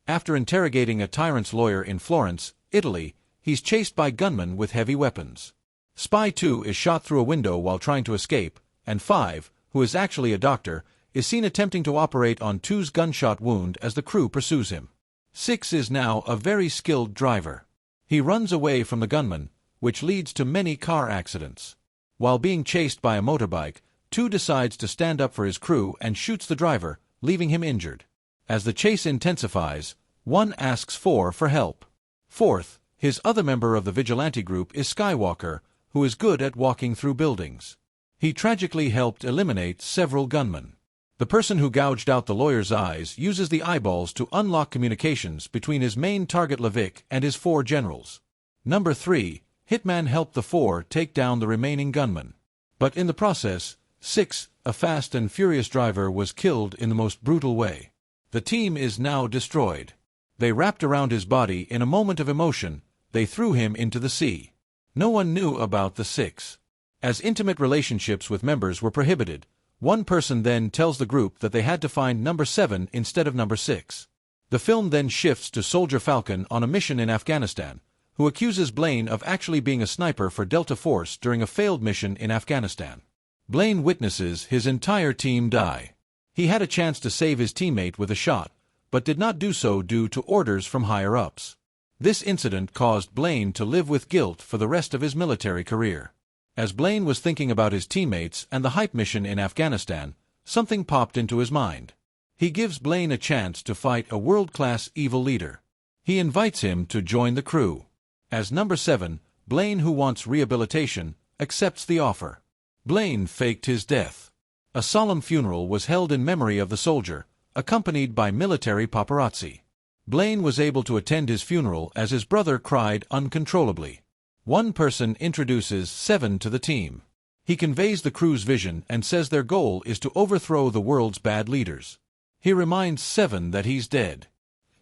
After interrogating a tyrant's lawyer in Florence, Italy, he's chased by gunmen with heavy weapons. Spy 2 is shot through a window while trying to escape, and 5, who is actually a doctor, is seen attempting to operate on 2's gunshot wound as the crew pursues him. 6 is now a very skilled driver. He runs away from the gunman, which leads to many car accidents. While being chased by a motorbike, 2 decides to stand up for his crew and shoots the driver, leaving him injured. As the chase intensifies, 1 asks 4 for help. 4th, his other member of the vigilante group is Skywalker, who is good at walking through buildings. He tragically helped eliminate several gunmen. The person who gouged out the lawyer's eyes uses the eyeballs to unlock communications between his main target Levick and his 4 generals. Number 3, Hitman helped the 4 take down the remaining gunmen. But in the process, 6, a fast and furious driver, was killed in the most brutal way. The team is now destroyed. They wrapped around his body in a moment of emotion. They threw him into the sea. No one knew about the 6. As intimate relationships with members were prohibited, one person then tells the group that they had to find number 7 instead of number 6. The film then shifts to Soldier Falcon on a mission in Afghanistan, who accuses Blaine of actually being a sniper for Delta Force during a failed mission in Afghanistan. Blaine witnesses his entire team die. He had a chance to save his teammate with a shot, but did not do so due to orders from higher-ups. This incident caused Blaine to live with guilt for the rest of his military career. As Blaine was thinking about his teammates and the hype mission in Afghanistan, something popped into his mind. He gives Blaine a chance to fight a world-class evil leader. He invites him to join the crew. As number 7, Blaine, who wants rehabilitation, accepts the offer. Blaine faked his death. A solemn funeral was held in memory of the soldier, accompanied by military paparazzi. Blaine was able to attend his funeral as his brother cried uncontrollably. One person introduces 7 to the team. He conveys the crew's vision and says their goal is to overthrow the world's bad leaders. He reminds 7 that he's dead.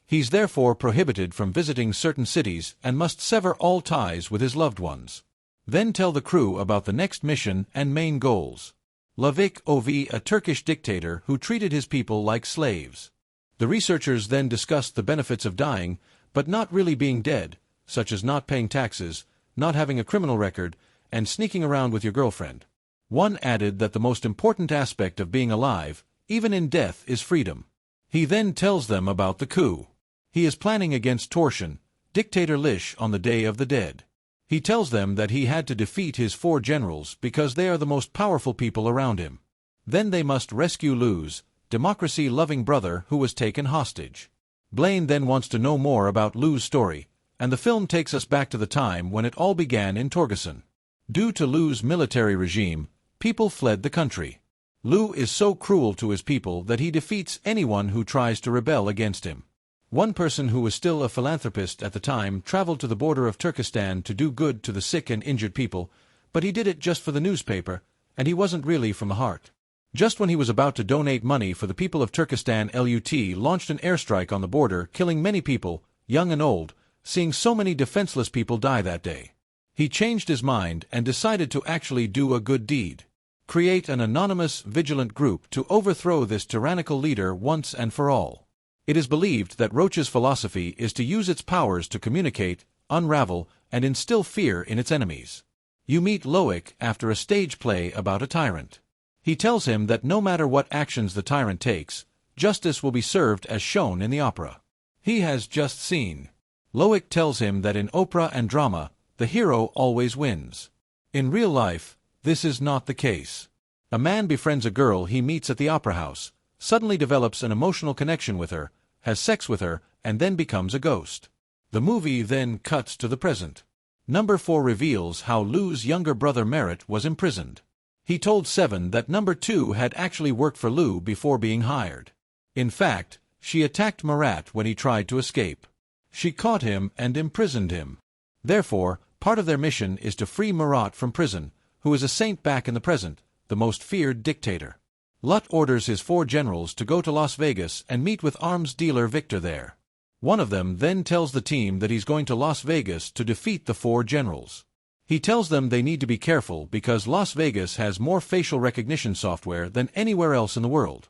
He's therefore prohibited from visiting certain cities and must sever all ties with his loved ones. Then tell the crew about the next mission and main goals. Levick ov, a Turkish dictator who treated his people like slaves. The researchers then discussed the benefits of dying, but not really being dead, such as not paying taxes, not having a criminal record, and sneaking around with your girlfriend. One added that the most important aspect of being alive, even in death, is freedom. He then tells them about the coup. He is planning against Torsion, Dictator Lish, on the Day of the Dead. He tells them that he had to defeat his 4 generals because they are the most powerful people around him. Then they must rescue Lou's democracy-loving brother who was taken hostage. Blaine then wants to know more about Lou's story, and the film takes us back to the time when it all began in Torgerson. Due to Lou's military regime, people fled the country. Lou is so cruel to his people that he defeats anyone who tries to rebel against him. One person who was still a philanthropist at the time traveled to the border of Turkestan to do good to the sick and injured people, but he did it just for the newspaper, and he wasn't really from the heart. Just when he was about to donate money for the people of Turkestan, LUT launched an airstrike on the border, killing many people, young and old, seeing so many defenseless people die that day. He changed his mind and decided to actually do a good deed. Create an anonymous, vigilant group to overthrow this tyrannical leader once and for all. It is believed that Roach's philosophy is to use its powers to communicate, unravel, and instill fear in its enemies. You meet Loic after a stage play about a tyrant. He tells him that no matter what actions the tyrant takes, justice will be served as shown in the opera he has just seen. Loic tells him that in opera and drama, the hero always wins. In real life, this is not the case. A man befriends a girl he meets at the opera house, suddenly develops an emotional connection with her, has sex with her, and then becomes a ghost. The movie then cuts to the present. Number 4 reveals how Lou's younger brother Merritt was imprisoned. He told 7 that number 2 had actually worked for Lou before being hired. In fact, she attacked Marat when he tried to escape. She caught him and imprisoned him. Therefore, part of their mission is to free Marat from prison, who is a saint back in the present, the most feared dictator. Lut orders his 4 generals to go to Las Vegas and meet with arms dealer Victor there. One of them then tells the team that he's going to Las Vegas to defeat the 4 generals. He tells them they need to be careful because Las Vegas has more facial recognition software than anywhere else in the world.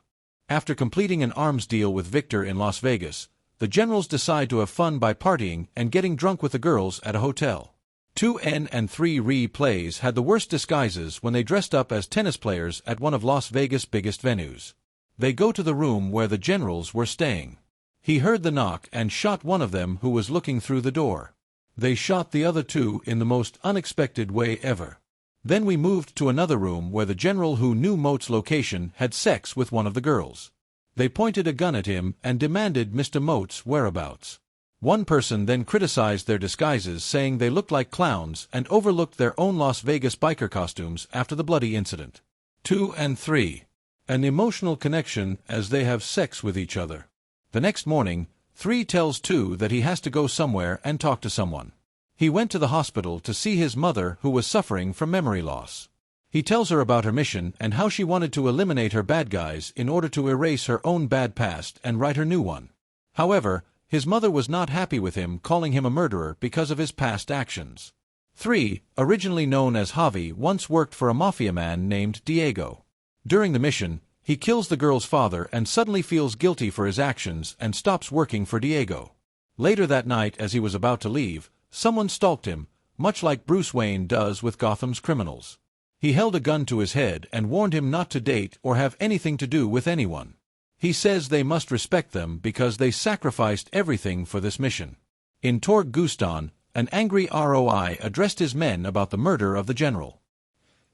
After completing an arms deal with Victor in Las Vegas, the generals decide to have fun by partying and getting drunk with the girls at a hotel. 2N and 3 plays had the worst disguises when they dressed up as tennis players at one of Las Vegas' biggest venues. They go to the room where the generals were staying. He heard the knock and shot one of them who was looking through the door. They shot the other two in the most unexpected way ever. Then we moved to another room where the general who knew Moat's location had sex with one of the girls. They pointed a gun at him and demanded Mr. Moat's whereabouts. One person then criticized their disguises, saying they looked like clowns and overlooked their own Las Vegas biker costumes after the bloody incident. 2 and 3. An emotional connection as they have sex with each other. The next morning, 3 tells 2 that he has to go somewhere and talk to someone. He went to the hospital to see his mother, who was suffering from memory loss. He tells her about her mission and how she wanted to eliminate her bad guys in order to erase her own bad past and write her new one. However, his mother was not happy with him, calling him a murderer because of his past actions. 3, originally known as Javi, once worked for a mafia man named Diego. During the mission, he kills the girl's father and suddenly feels guilty for his actions and stops working for Diego. Later that night, as he was about to leave, someone stalked him, much like Bruce Wayne does with Gotham's criminals. He held a gun to his head and warned him not to date or have anything to do with anyone. He says they must respect them because they sacrificed everything for this mission. In Torg Guston, an angry ROI addressed his men about the murder of the general.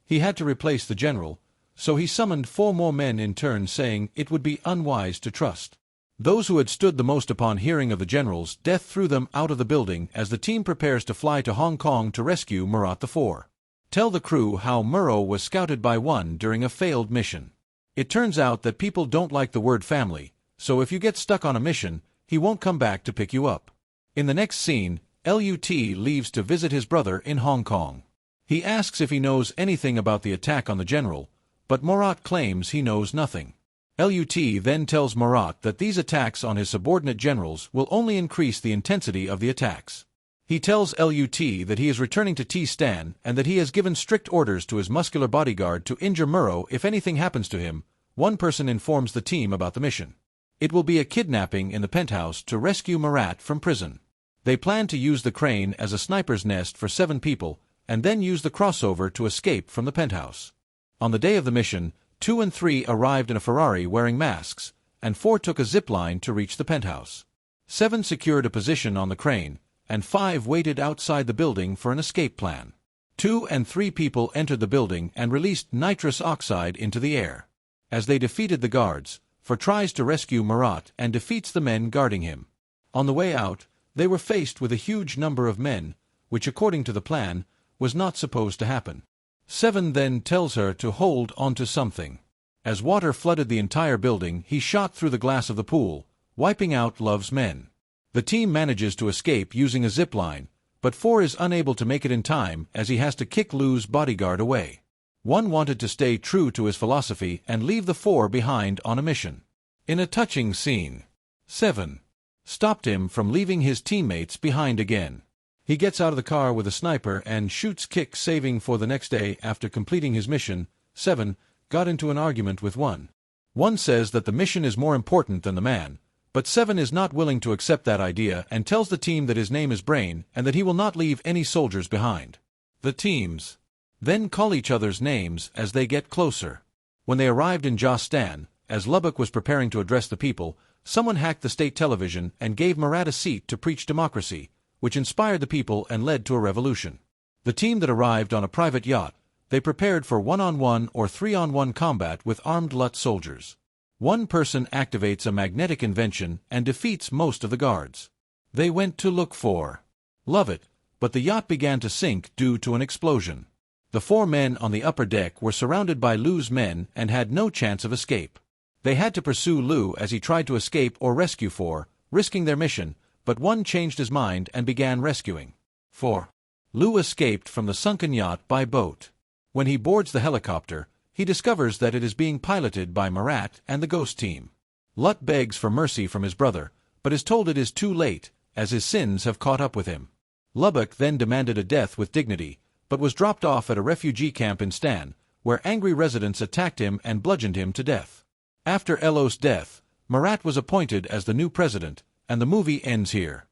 He had to replace the general, so he summoned 4 more men in turn, saying it would be unwise to trust. Those who had stood the most upon hearing of the general's death threw them out of the building as the team prepares to fly to Hong Kong to rescue Murat IV. Tell the crew how Murrow was scouted by one during a failed mission. It turns out that people don't like the word family, so if you get stuck on a mission, he won't come back to pick you up. In the next scene, LUT leaves to visit his brother in Hong Kong. He asks if he knows anything about the attack on the general, but Murat claims he knows nothing. LUT then tells Murat that these attacks on his subordinate generals will only increase the intensity of the attacks. He tells LUT that he is returning to T-Stan and that he has given strict orders to his muscular bodyguard to injure Murrow if anything happens to him. One person informs the team about the mission. It will be a kidnapping in the penthouse to rescue Murat from prison. They plan to use the crane as a sniper's nest for 7 people and then use the crossover to escape from the penthouse. On the day of the mission, 2 and 3 arrived in a Ferrari wearing masks, and 4 took a zip line to reach the penthouse. 7 secured a position on the crane, and 5 waited outside the building for an escape plan. 2 and 3 people entered the building and released nitrous oxide into the air. As they defeated the guards, 4 tries to rescue Murat and defeats the men guarding him. On the way out, they were faced with a huge number of men, which according to the plan, was not supposed to happen. 7 then tells her to hold onto something. As water flooded the entire building, he shot through the glass of the pool, wiping out Love's men. The team manages to escape using a zip line, but 4 is unable to make it in time as he has to kick Lou's bodyguard away. 1 wanted to stay true to his philosophy and leave the 4 behind on a mission. In a touching scene, 7 stopped him from leaving his teammates behind again. He gets out of the car with a sniper and shoots Kick, saving for the next day after completing his mission. 7 got into an argument with 1. 1 says that the mission is more important than the man, but 7 is not willing to accept that idea and tells the team that his name is Brain and that he will not leave any soldiers behind. The teams then call each other's names as they get closer. When they arrived in Jostan, as Lubbock was preparing to address the people, someone hacked the state television and gave Murat a seat to preach democracy, which inspired the people and led to a revolution. The team that arrived on a private yacht, they prepared for 1-on-1 or 3-on-1 combat with armed LUT soldiers. 1 person activates a magnetic invention and defeats most of the guards. They went to look for Lovett, but the yacht began to sink due to an explosion. The 4 men on the upper deck were surrounded by Lou's men and had no chance of escape. They had to pursue Lou as he tried to escape or rescue 4, risking their mission, but 1 changed his mind and began rescuing 4. Lou escaped from the sunken yacht by boat. When he boards the helicopter, he discovers that it is being piloted by Murat and the Ghost team. Lut begs for mercy from his brother, but is told it is too late, as his sins have caught up with him. Lubbock then demanded a death with dignity, but was dropped off at a refugee camp in Stan, where angry residents attacked him and bludgeoned him to death. After Elo's death, Murat was appointed as the new president, and the movie ends here.